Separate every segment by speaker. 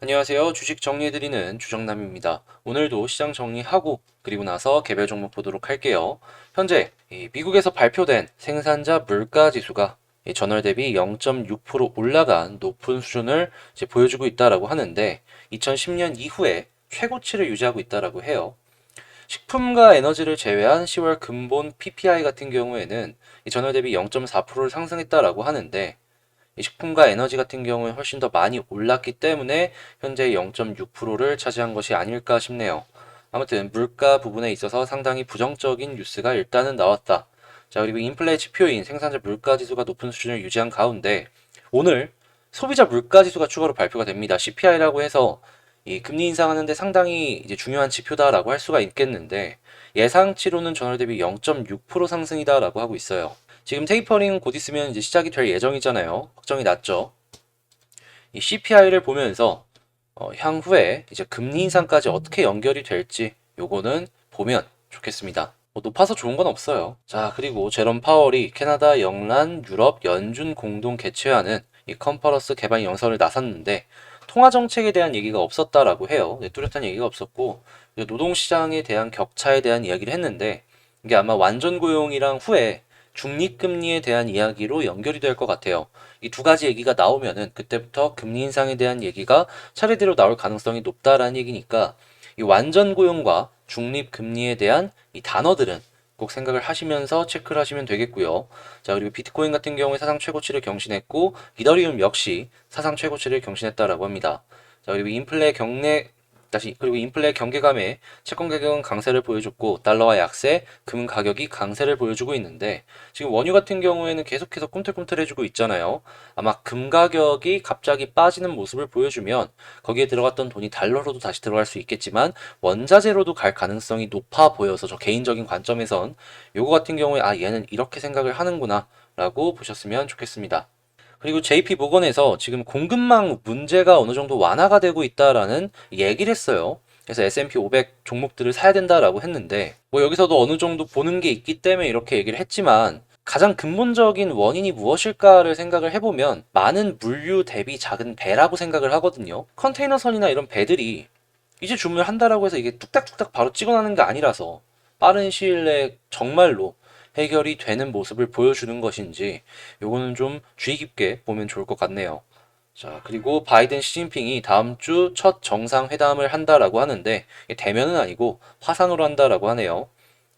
Speaker 1: 안녕하세요. 주식 정리해드리는 주정남입니다. 오늘도 시장 정리하고 그리고 나서 개별 종목 보도록 할게요. 현재 미국에서 발표된 생산자 물가 지수가 전월 대비 0.6% 올라간 높은 수준을 이제 보여주고 있다라고 하는데 2010년 이후에 최고치를 유지하고 있다라고 해요. 식품과 에너지를 제외한 10월 근본 PPI 같은 경우에는 전월 대비 0.4%를 상승했다라고 하는데 이 식품과 에너지 같은 경우에 훨씬 더 많이 올랐기 때문에 현재 0.6%를 차지한 것이 아닐까 싶네요. 아무튼 물가 부분에 있어서 상당히 부정적인 뉴스가 일단은 나왔다. 자, 그리고 인플레 지표인 생산자 물가 지수가 높은 수준을 유지한 가운데 오늘 소비자 물가 지수가 추가로 발표가 됩니다. CPI라고 해서 이 금리 인상하는데 상당히 이제 중요한 지표다라고 할 수가 있겠는데 예상치로는 전월 대비 0.6% 상승이다라고 하고 있어요. 지금 테이퍼링 곧 있으면 이제 시작이 될 예정이잖아요. 확정이 났죠. 이 CPI를 보면서 향후에 이제 금리 인상까지 어떻게 연결이 될지 요거는 보면 좋겠습니다. 뭐 높아서 좋은 건 없어요. 자, 그리고 제롬 파월이 캐나다, 영란, 유럽, 연준 공동 개최하는 이 컨퍼런스 개방 연설을 나섰는데 통화 정책에 대한 얘기가 없었다라고 해요. 네, 뚜렷한 얘기가 없었고 노동시장에 대한 격차에 대한 이야기를 했는데 이게 아마 완전 고용이랑 후에 중립금리에 대한 이야기로 연결이 될 것 같아요. 이 두 가지 얘기가 나오면은 그때부터 금리 인상에 대한 얘기가 차례대로 나올 가능성이 높다라는 얘기니까 이 완전 고용과 중립 금리에 대한 이 단어들은 꼭 생각을 하시면서 체크를 하시면 되겠고요. 자, 그리고 비트코인 같은 경우에 사상 최고치를 경신했고 이더리움 역시 사상 최고치를 경신했다라고 합니다. 자, 그리고 인플레 경계감에 채권 가격은 강세를 보여줬고 달러와 약세, 금 가격이 강세를 보여주고 있는데 지금 원유 같은 경우에는 계속해서 꿈틀꿈틀해주고 있잖아요. 아마 금 가격이 갑자기 빠지는 모습을 보여주면 거기에 들어갔던 돈이 달러로도 다시 들어갈 수 있겠지만 원자재로도 갈 가능성이 높아 보여서 저 개인적인 관점에선 요거 같은 경우에 얘는 이렇게 생각을 하는구나 라고 보셨으면 좋겠습니다. 그리고 JP 모건에서 지금 공급망 문제가 어느 정도 완화가 되고 있다라는 얘기를 했어요. 그래서 S&P 500 종목들을 사야 된다라고 했는데 뭐 여기서도 어느 정도 보는 게 있기 때문에 이렇게 얘기를 했지만 가장 근본적인 원인이 무엇일까를 생각을 해보면 많은 물류 대비 작은 배라고 생각을 하거든요. 컨테이너선이나 이런 배들이 이제 주문을 한다라고 해서 이게 뚝딱뚝딱 바로 찍어나는 게 아니라서 빠른 시일 내에 정말로 해결이 되는 모습을 보여주는 것인지 요거는 좀 주의 깊게 보면 좋을 것 같네요. 자, 그리고 바이든 시진핑이 다음 주 첫 정상회담을 한다라고 하는데 대면은 아니고 화상으로 한다라고 하네요.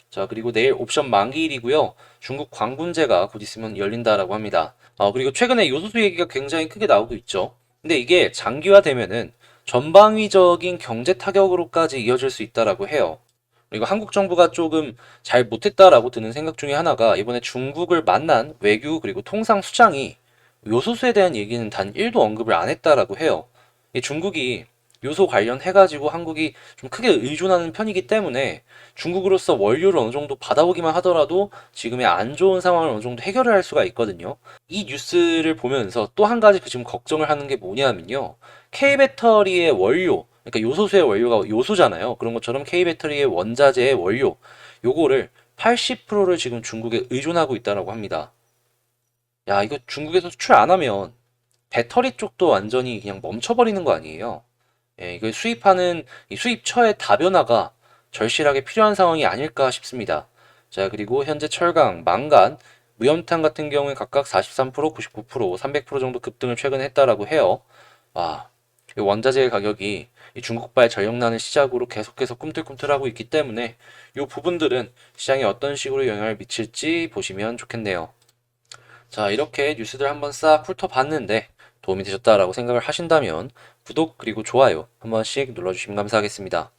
Speaker 1: 자, 그리고 내일 옵션 만기일이고요. 중국 광군제가 곧 있으면 열린다라고 합니다. 그리고 최근에 요소수 얘기가 굉장히 크게 나오고 있죠. 근데 이게 장기화되면은 전방위적인 경제 타격으로까지 이어질 수 있다라고 해요. 그리고 한국 정부가 조금 잘 못했다라고 드는 생각 중에 하나가 이번에 중국을 만난 외교 그리고 통상 수장이 요소수에 대한 얘기는 단 1도 언급을 안 했다라고 해요. 이 중국이 요소 관련해가지고 한국이 좀 크게 의존하는 편이기 때문에 중국으로서 원료를 어느 정도 받아오기만 하더라도 지금의 안 좋은 상황을 어느 정도 해결을 할 수가 있거든요. 이 뉴스를 보면서 또 한 가지 지금 걱정을 하는 게 뭐냐면요. K배터리의 원료, 그러니까 요소수의 원료가 요소잖아요. 그런 것처럼 K배터리의 원자재의 원료, 요거를 80%를 지금 중국에 의존하고 있다라고 합니다. 야, 이거 중국에서 수출 안 하면 배터리 쪽도 완전히 그냥 멈춰버리는 거 아니에요? 예, 이걸 수입하는 이 수입처의 다변화가 절실하게 필요한 상황이 아닐까 싶습니다. 자, 그리고 현재 철강, 망간, 무염탄 같은 경우에 각각 43%, 99%, 300% 정도 급등을 최근에 했다라고 해요. 와, 이 원자재 가격이 이 중국발 전력난을 시작으로 계속해서 꿈틀꿈틀하고 있기 때문에 이 부분들은 시장에 어떤 식으로 영향을 미칠지 보시면 좋겠네요. 자, 이렇게 뉴스들 한번 싹 훑어봤는데 도움이 되셨다라고 생각을 하신다면 구독 그리고 좋아요 한 번씩 눌러주시면 감사하겠습니다.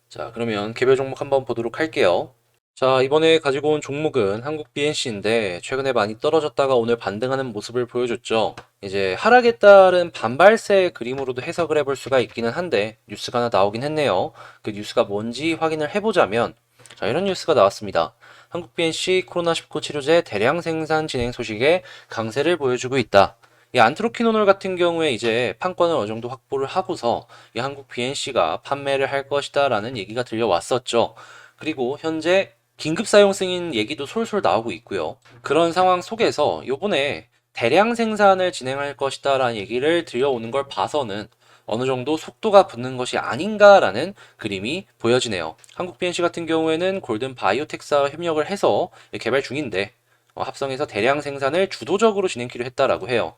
Speaker 1: 자, 그러면 개별 종목 한번 보도록 할게요. 자, 이번에 가지고 온 종목은 한국 BNC인데 최근에 많이 떨어졌다가 오늘 반등하는 모습을 보여줬죠. 이제 하락에 따른 반발세 그림으로도 해석을 해볼 수가 있기는 한데 뉴스가 하나 나오긴 했네요. 그 뉴스가 뭔지 확인을 해보자면 자, 이런 뉴스가 나왔습니다. 한국 BNC 코로나19 치료제 대량 생산 진행 소식에 강세를 보여주고 있다. 이 안트로키노놀 같은 경우에 이제 판권을 어느 정도 확보를 하고서 이 한국 BNC가 판매를 할 것이다라는 얘기가 들려왔었죠. 그리고 현재 긴급 사용 승인 얘기도 솔솔 나오고 있고요. 그런 상황 속에서 요번에 대량 생산을 진행할 것이다라는 얘기를 들려오는 걸 봐서는 어느 정도 속도가 붙는 것이 아닌가라는 그림이 보여지네요. 한국 BNC 같은 경우에는 골든 바이오텍스와 협력을 해서 개발 중인데 합성해서 대량 생산을 주도적으로 진행키로 했다라고 해요.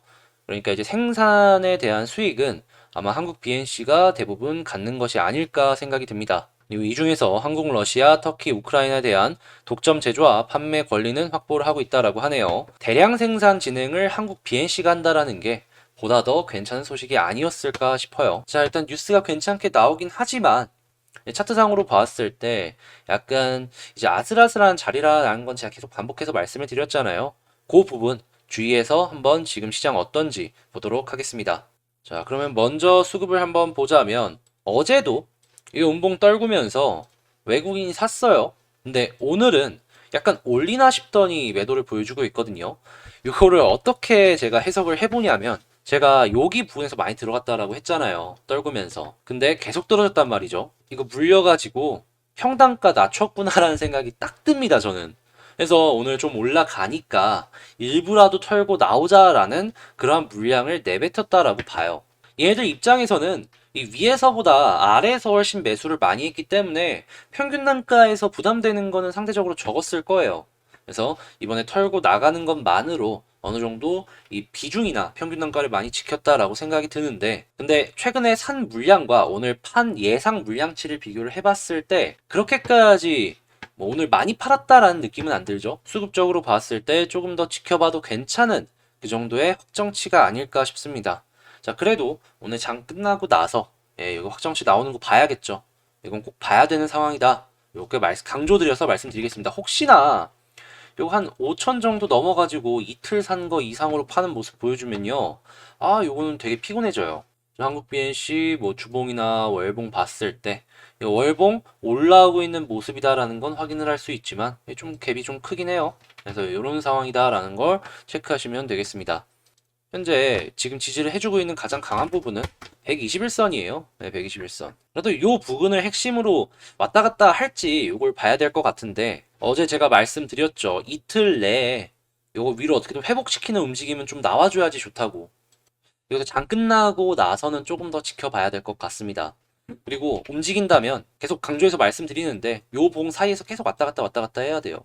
Speaker 1: 그러니까 이제 생산에 대한 수익은 아마 한국 BNC가 대부분 갖는 것이 아닐까 생각이 듭니다. 그리고 이 중에서 한국, 러시아, 터키, 우크라이나에 대한 독점 제조와 판매 권리는 확보를 하고 있다라고 하네요. 대량 생산 진행을 한국 BNC가 한다라는 게 보다 더 괜찮은 소식이 아니었을까 싶어요. 자, 일단 뉴스가 괜찮게 나오긴 하지만 차트상으로 봤을 때 약간 이제 아슬아슬한 자리라는 건 제가 계속 반복해서 말씀을 드렸잖아요. 그 부분 주의해서 한번 지금 시장 어떤지 보도록 하겠습니다. 자, 그러면 먼저 수급을 한번 보자면 어제도 이 운봉 떨구면서 외국인이 샀어요. 근데 오늘은 약간 올리나 싶더니 매도를 보여주고 있거든요. 이거를 어떻게 제가 해석을 해보냐면 제가 여기 부분에서 많이 들어갔다라고 했잖아요. 떨구면서. 근데 계속 떨어졌단 말이죠. 이거 물려가지고 평단가 낮췄구나라는 생각이 딱 듭니다, 저는. 그래서 오늘 좀 올라가니까 일부라도 털고 나오자라는 그러한 물량을 내뱉었다라고 봐요. 얘네들 입장에서는 이 위에서보다 아래에서 훨씬 매수를 많이 했기 때문에 평균 단가에서 부담되는 거는 상대적으로 적었을 거예요. 그래서 이번에 털고 나가는 것만으로 어느 정도 이 비중이나 평균 단가를 많이 지켰다라고 생각이 드는데, 근데 최근에 산 물량과 오늘 판 예상 물량치를 비교를 해봤을 때 그렇게까지 뭐 오늘 많이 팔았다라는 느낌은 안 들죠. 수급적으로 봤을 때 조금 더 지켜봐도 괜찮은 그 정도의 확정치가 아닐까 싶습니다. 자, 그래도 오늘 장 끝나고 나서 이거 확정치 나오는 거 봐야겠죠. 이건 꼭 봐야 되는 상황이다. 요게 강조드려서 말씀드리겠습니다. 혹시나 요거 한 5천 정도 넘어가지고 이틀 산 거 이상으로 파는 모습 보여주면요. 아, 요거는 되게 피곤해져요. 한국 BNC 뭐 주봉이나 월봉 봤을 때 월봉 올라오고 있는 모습이다라는 건 확인을 할 수 있지만 좀 갭이 좀 크긴 해요. 그래서 이런 상황이다라는 걸 체크하시면 되겠습니다. 현재 지금 지지를 해주고 있는 가장 강한 부분은 121선이에요. 네, 121선. 그래도 이 부분을 핵심으로 왔다 갔다 할지 이걸 봐야 될 것 같은데 어제 제가 말씀드렸죠. 이틀 내에 이거 위로 어떻게든 회복시키는 움직임은 좀 나와줘야지 좋다고. 여기서 장 끝나고 나서는 조금 더 지켜봐야 될 것 같습니다. 그리고 움직인다면 계속 강조해서 말씀드리는데 요 봉 사이에서 계속 왔다 갔다 해야 돼요.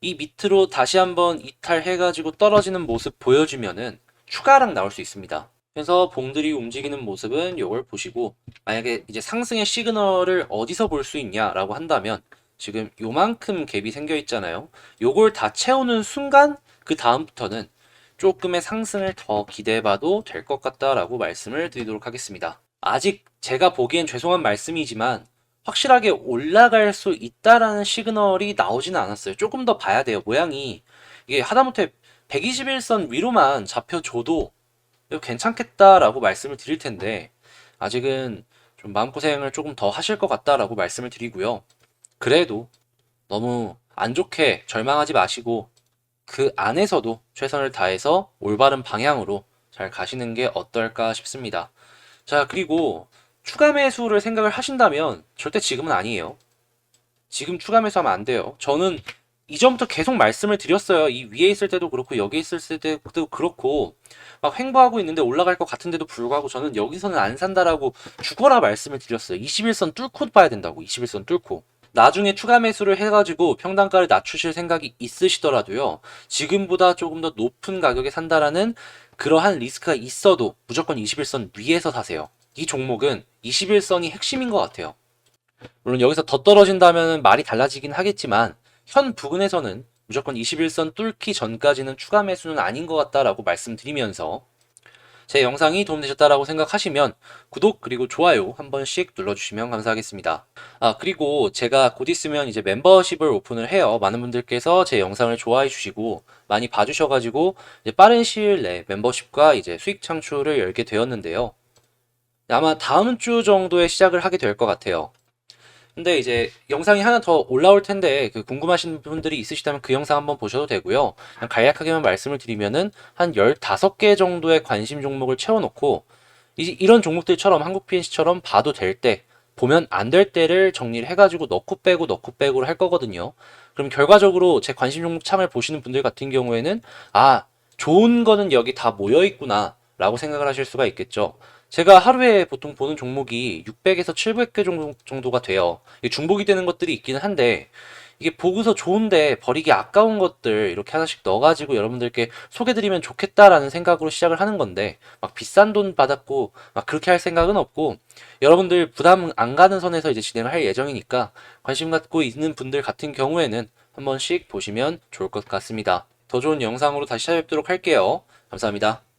Speaker 1: 이 밑으로 다시 한번 이탈해가지고 떨어지는 모습 보여주면은 추가락 나올 수 있습니다. 그래서 봉들이 움직이는 모습은 이걸 보시고 만약에 이제 상승의 시그널을 어디서 볼 수 있냐라고 한다면 지금 요만큼 갭이 생겨 있잖아요. 요걸 다 채우는 순간 그 다음부터는 조금의 상승을 더 기대해봐도 될 것 같다라고 말씀을 드리도록 하겠습니다. 아직 제가 보기엔 죄송한 말씀이지만 확실하게 올라갈 수 있다라는 시그널이 나오지는 않았어요. 조금 더 봐야 돼요. 모양이 이게 하다못해 121선 위로만 잡혀줘도 괜찮겠다라고 말씀을 드릴 텐데 아직은 좀 마음고생을 조금 더 하실 것 같다라고 말씀을 드리고요. 그래도 너무 안 좋게 절망하지 마시고 그 안에서도 최선을 다해서 올바른 방향으로 잘 가시는 게 어떨까 싶습니다. 자, 그리고 추가 매수를 생각을 하신다면 절대 지금은 아니에요. 지금 추가 매수하면 안 돼요. 저는 이전부터 계속 말씀을 드렸어요. 이 위에 있을 때도 그렇고 여기 있을 때도 그렇고 막 횡보하고 있는데 올라갈 것 같은데도 불구하고 저는 여기서는 안 산다라고 죽어라 말씀을 드렸어요. 21선 뚫고 봐야 된다고. 21선 뚫고. 나중에 추가 매수를 해가지고 평단가를 낮추실 생각이 있으시더라도요. 지금보다 조금 더 높은 가격에 산다라는 그러한 리스크가 있어도 무조건 21선 위에서 사세요. 이 종목은 21선이 핵심인 것 같아요. 물론 여기서 더 떨어진다면 말이 달라지긴 하겠지만 현 부근에서는 무조건 21선 뚫기 전까지는 추가 매수는 아닌 것 같다라고 말씀드리면서 제 영상이 도움되셨다라고 생각하시면 구독 그리고 좋아요 한 번씩 눌러주시면 감사하겠습니다. 아, 그리고 제가 곧 있으면 이제 멤버십을 오픈을 해요. 많은 분들께서 제 영상을 좋아해 주시고 많이 봐주셔가지고 이제 빠른 시일 내에 멤버십과 이제 수익 창출을 열게 되었는데요. 아마 다음 주 정도에 시작을 하게 될 것 같아요. 근데 이제 영상이 하나 더 올라올 텐데 궁금하신 분들이 있으시다면 그 영상 한번 보셔도 되고요. 그냥 간략하게만 말씀을 드리면은 한 15개 정도의 관심 종목을 채워놓고 이런 종목들처럼 한국 PNC처럼 봐도 될 때, 보면 안 될 때를 정리를 해가지고 넣고 빼고를 할 거거든요. 그럼 결과적으로 제 관심 종목 창을 보시는 분들 같은 경우에는 아, 좋은 거는 여기 다 모여 있구나 라고 생각을 하실 수가 있겠죠. 제가 하루에 보통 보는 종목이 600에서 700개 정도가 돼요. 이게 중복이 되는 것들이 있기는 한데, 이게 보고서 좋은데 버리기 아까운 것들 이렇게 하나씩 넣어가지고 여러분들께 소개드리면 좋겠다라는 생각으로 시작을 하는 건데, 막 비싼 돈 받았고, 막 그렇게 할 생각은 없고, 여러분들 부담 안 가는 선에서 이제 진행을 할 예정이니까, 관심 갖고 있는 분들 같은 경우에는 한 번씩 보시면 좋을 것 같습니다. 더 좋은 영상으로 다시 찾아뵙도록 할게요. 감사합니다.